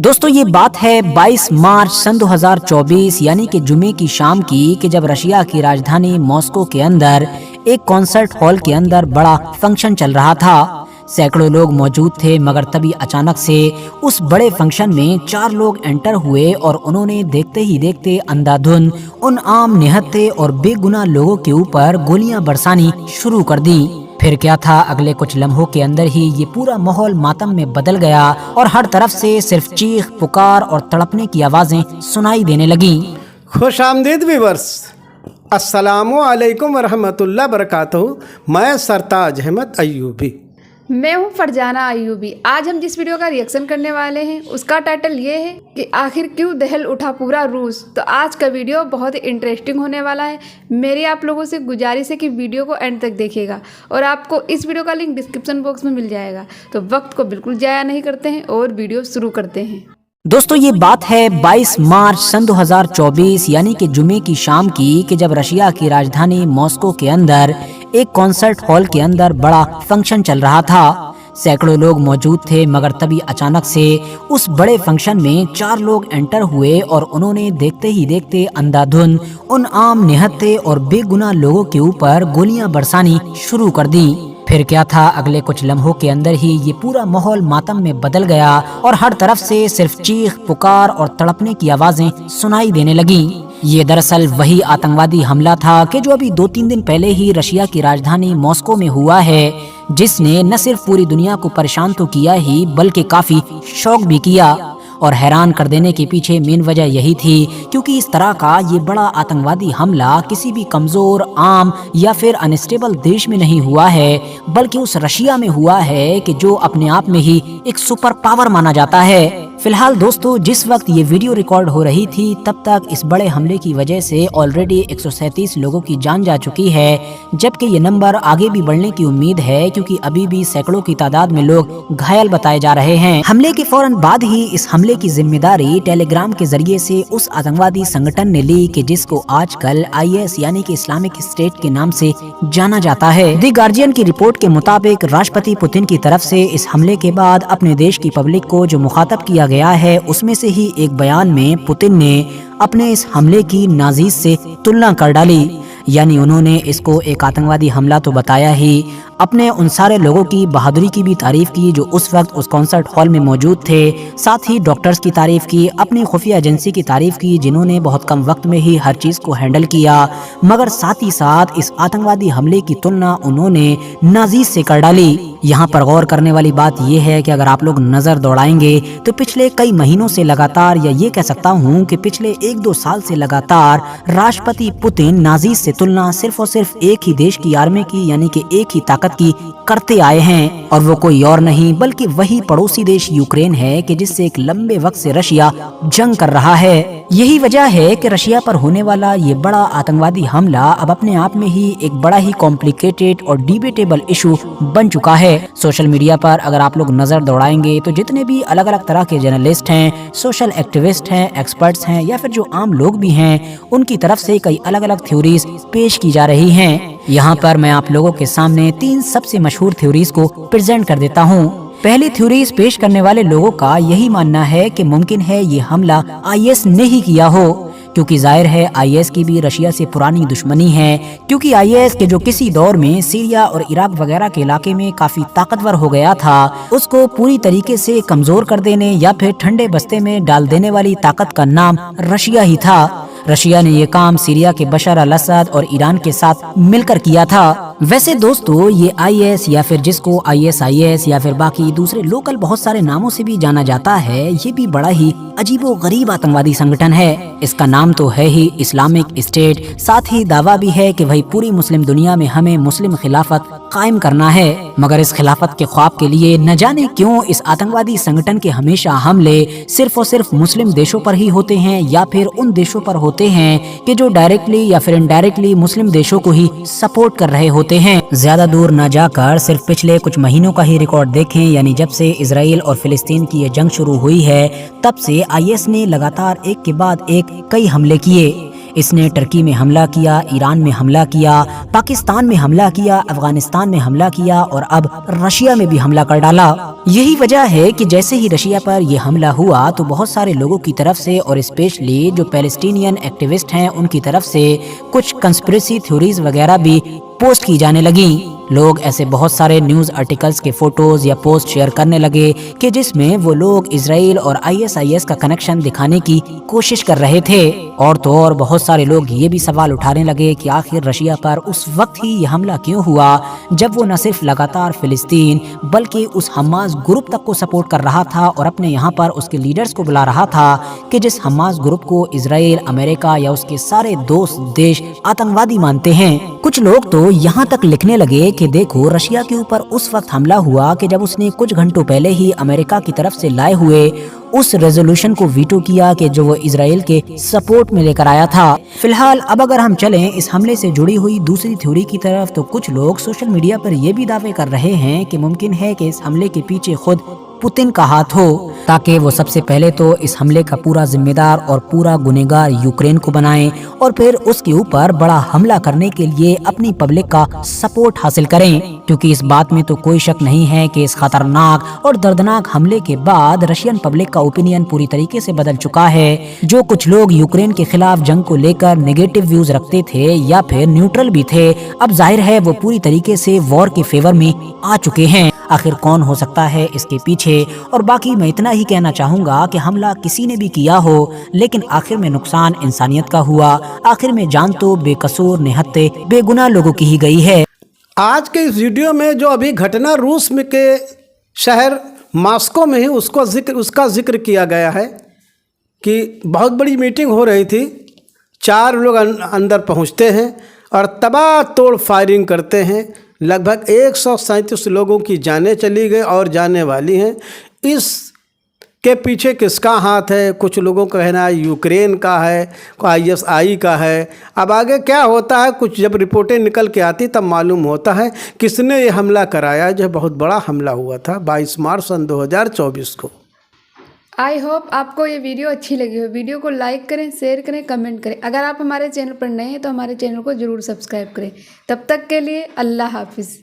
दोस्तों ये बात है 22 मार्च सन 2024 यानी कि जुमे की शाम की कि जब रशिया की राजधानी मॉस्को के अंदर एक कॉन्सर्ट हॉल के अंदर बड़ा फंक्शन चल रहा था। सैकड़ों लोग मौजूद थे, मगर तभी अचानक से उस बड़े फंक्शन में 4 लोग एंटर हुए और उन्होंने देखते ही देखते अंधाधुंध उन आम निहत्थे और बेगुनाह लोगों के ऊपर गोलियां बरसानी शुरू कर दी। फिर क्या था, अगले कुछ लम्हों के अंदर ही ये पूरा माहौल मातम में बदल गया और हर तरफ से सिर्फ चीख पुकार और तड़पने की आवाजें सुनाई देने लगी। खुश आमदीद व्यूअर्स, अस्सलामु अलैकुम वरहमतुल्लाह बरकातहू। मैं सरताज अहमद अय्यूबी। मैं हूं फरजाना अय्यूबी। आज हम जिस वीडियो का रिएक्शन करने वाले हैं उसका टाइटल ये है कि आखिर क्यों दहल उठा पूरा रूस। तो आज का वीडियो बहुत ही इंटरेस्टिंग होने वाला है। मेरी आप लोगों से गुजारिश है कि वीडियो को एंड तक देखिएगा और आपको इस वीडियो का लिंक डिस्क्रिप्शन बॉक्स में मिल जाएगा। तो वक्त को बिल्कुल ज़ाया नहीं करते हैं और वीडियो शुरू करते हैं। दोस्तों ये बात है 22 मार्च सन 2024 यानी कि जुमे की शाम की कि जब रशिया की राजधानी मॉस्को के अंदर एक कॉन्सर्ट हॉल के अंदर बड़ा फंक्शन चल रहा था। सैकड़ों लोग मौजूद थे, मगर तभी अचानक से उस बड़े फंक्शन में 4 लोग एंटर हुए और उन्होंने देखते ही देखते अंधाधुंध उन आम निहत्थे और बेगुनाह लोगों के ऊपर गोलियां बरसानी शुरू कर दी। फिर क्या था, अगले कुछ लम्हों के अंदर ही ये पूरा माहौल मातम में बदल गया और हर तरफ से सिर्फ चीख पुकार और तड़पने की आवाजें सुनाई देने लगी। ये दरअसल वही आतंकवादी हमला था कि जो अभी 2-3 दिन पहले ही रशिया की राजधानी मॉस्को में हुआ है, जिसने न सिर्फ पूरी दुनिया को परेशान तो किया ही बल्कि काफी शौक भी किया। और हैरान कर देने के पीछे मेन वजह यही थी क्योंकि इस तरह का ये बड़ा आतंकवादी हमला किसी भी कमजोर, आम या फिर अनस्टेबल देश में नहीं हुआ है, बल्कि उस रशिया में हुआ है कि जो अपने आप में ही एक सुपर पावर माना जाता है। फिलहाल दोस्तों, जिस वक्त ये वीडियो रिकॉर्ड हो रही थी तब तक इस बड़े हमले की वजह से ऑलरेडी 137 लोगों की जान जा चुकी है, जबकि ये नंबर आगे भी बढ़ने की उम्मीद है क्योंकि अभी भी सैकड़ों की तादाद में लोग घायल बताए जा रहे हैं। हमले के फौरन बाद ही इस हमले की जिम्मेदारी टेलीग्राम के जरिए से उस आतंकवादी संगठन ने ली कि जिसको आजकल IS यानी कि इस्लामिक स्टेट के नाम से जाना जाता है। द गार्जियन की रिपोर्ट के मुताबिक राष्ट्रपति पुतिन की तरफ से इस हमले के बाद अपने देश की पब्लिक को जो मुखातब किया गया है, उसमें से ही एक बयान में पुतिन ने अपने इस हमले की नाजीज से तुलना कर डाली। यानी उन्होंने इसको एक आतंकवादी हमला तो बताया ही, अपने उन सारे लोगों की बहादुरी की भी तारीफ की जो उस वक्त उस कॉन्सर्ट हॉल में मौजूद थे। साथ ही डॉक्टर्स की तारीफ की, अपनी खुफिया एजेंसी की तारीफ की जिन्होंने बहुत कम वक्त में ही हर चीज़ को हैंडल किया। मगर साथ ही साथ इस आतंकवादी हमले की तुलना उन्होंने नाजीज से कर डाली। यहाँ पर गौर करने वाली बात यह है कि अगर आप लोग नज़र दौड़ाएंगे तो पिछले कई महीनों से लगातार, या ये कह सकता हूँ कि पिछले 1-2 साल से लगातार राष्ट्रपति पुतिन नाजीज से तुलना सिर्फ और सिर्फ एक ही देश की आर्मी की यानी कि एक ही ताकत की करते आए हैं, और वो कोई और नहीं बल्कि वही पड़ोसी देश यूक्रेन है कि जिससे एक लंबे वक्त से रशिया जंग कर रहा है। यही वजह है कि रशिया पर होने वाला ये बड़ा आतंकवादी हमला अब अपने आप में ही एक बड़ा ही कॉम्प्लिकेटेड और डिबेटेबल इशू बन चुका है। सोशल मीडिया पर अगर आप लोग नजर दौड़ाएंगे तो जितने भी अलग अलग तरह के जर्नलिस्ट हैं, सोशल एक्टिविस्ट हैं, एक्सपर्ट्स हैं या फिर जो आम लोग भी हैं, उनकी तरफ से कई अलग अलग थ्योरीज पेश की जा रही हैं। यहाँ पर मैं आप लोगों के सामने 3 सबसे मशहूर थ्योरीज को प्रेजेंट कर देता हूँ। पहली थ्योरीज पेश करने वाले लोगों का यही मानना है कि मुमकिन है ये हमला IS ने ही किया हो, क्योंकि जाहिर है IS की भी रशिया से पुरानी दुश्मनी है, क्योंकि IS के जो किसी दौर में सीरिया और इराक वगैरह के इलाके में काफी ताकतवर हो गया था, उसको पूरी तरीके से कमजोर कर देने या फिर ठंडे बस्ते में डाल देने वाली ताकत का नाम रशिया ही था। रशिया ने ये काम सीरिया के बशर अल असद और ईरान के साथ मिलकर किया था। वैसे दोस्तों, ये IS या फिर जिसको ISIS या फिर बाकी दूसरे लोकल बहुत सारे नामों से भी जाना जाता है, ये भी बड़ा ही अजीबो गरीब आतंकवादी संगठन है। इसका नाम तो है ही इस्लामिक स्टेट, साथ ही दावा भी है कि भाई पूरी मुस्लिम दुनिया में हमें मुस्लिम खिलाफत कायम करना है। मगर इस खिलाफत के ख्वाब के लिए न जाने क्यों इस आतंकवादी संगठन के हमेशा हमले सिर्फ और सिर्फ मुस्लिम देशों पर ही होते हैं या फिर उन देशों पर होते हैं कि जो डायरेक्टली या फिर इनडायरेक्टली मुस्लिम देशों को ही सपोर्ट कर रहे होते हैं। ज्यादा दूर न जाकर सिर्फ पिछले कुछ महीनों का ही रिकॉर्ड देखें, यानी जब से इजराइल और फिलिस्तीन की ये जंग शुरू हुई है तब से IS ने लगातार एक के बाद एक कई हमले किए। इसने टर्की में हमला किया, ईरान में हमला किया, पाकिस्तान में हमला किया, अफगानिस्तान में हमला किया और अब रशिया में भी हमला कर डाला। यही वजह है कि जैसे ही रशिया पर यह हमला हुआ तो बहुत सारे लोगों की तरफ से और स्पेशली जो पैलेस्टीनियन एक्टिविस्ट हैं उनकी तरफ से कुछ कंस्पिरेसी थ्योरीज वगैरह भी पोस्ट की जाने लगी। लोग ऐसे बहुत सारे न्यूज़ आर्टिकल्स के फोटोज या पोस्ट शेयर करने लगे कि जिसमें वो लोग इजराइल और ISIS का कनेक्शन दिखाने की कोशिश कर रहे थे। और तो और बहुत सारे लोग ये भी सवाल उठाने लगे कि आखिर रशिया पर उस वक्त ही ये हमला क्यों हुआ जब वो न सिर्फ लगातार फिलिस्तीन बल्कि उस हमास ग्रुप तक को सपोर्ट कर रहा था और अपने यहाँ पर उसके लीडर्स को बुला रहा था कि जिस हमास ग्रुप को इजराइल, अमेरिका या उसके सारे दोस्त देश आतंकवादी मानते हैं। कुछ लोग तो यहाँ तक लिखने लगे कि देखो रशिया के ऊपर उस वक्त हमला हुआ कि जब उसने कुछ घंटों पहले ही अमेरिका की तरफ से लाए हुए उस रेजोल्यूशन को वीटो किया कि जो वो इजराइल के सपोर्ट में लेकर आया था। फिलहाल अब अगर हम चलें इस हमले से जुड़ी हुई दूसरी थ्योरी की तरफ तो कुछ लोग सोशल मीडिया पर ये भी दावे कर रहे हैं कि मुमकिन है कि इस हमले के पीछे खुद पुतिन का हाथ हो ताकि वो सबसे पहले तो इस हमले का पूरा जिम्मेदार और पूरा गुनहगार यूक्रेन को बनाएं और फिर उसके ऊपर बड़ा हमला करने के लिए अपनी पब्लिक का सपोर्ट हासिल करें। क्योंकि इस बात में तो कोई शक नहीं है कि इस खतरनाक और दर्दनाक हमले के बाद रशियन पब्लिक का ओपिनियन पूरी तरीके से बदल चुका है। जो कुछ लोग यूक्रेन के खिलाफ जंग को लेकर नेगेटिव व्यूज रखते थे या फिर न्यूट्रल भी थे, अब जाहिर है वो पूरी तरीके से वॉर के फेवर में आ चुके हैं। आखिर कौन हो सकता है इसके पीछे? और बाकी मैं इतना ही कहना चाहूंगा कि हमला किसी ने भी किया हो लेकिन आखिर में नुकसान इंसानियत का हुआ। आखिर में जान तो बेकसूर निहत्ते बेगुनाह लोगों की ही गई है। आज के इस वीडियो में जो अभी घटना रूस में के शहर मॉस्को में ही उसका जिक्र किया गया है कि बहुत बड़ी मीटिंग हो रही थी, 4 लोग अंदर पहुंचते हैं और तबाह तोड़ फायरिंग करते हैं। लगभग 137 लोगों की जानें चली गई और जाने वाली हैं। इस के पीछे किसका हाथ है? कुछ लोगों का कहना है यूक्रेन का है, ISI का है। अब आगे क्या होता है, कुछ जब रिपोर्टें निकल के आती तब मालूम होता है किसने ये हमला कराया। जो बहुत बड़ा हमला हुआ था 22 मार्च सन 2024 को। आई होप आपको ये वीडियो अच्छी लगी हो। वीडियो को लाइक करें, शेयर करें, कमेंट करें। अगर आप हमारे चैनल पर नए हैं तो हमारे चैनल को ज़रूर सब्सक्राइब करें। तब तक के लिए अल्लाह हाफिज़।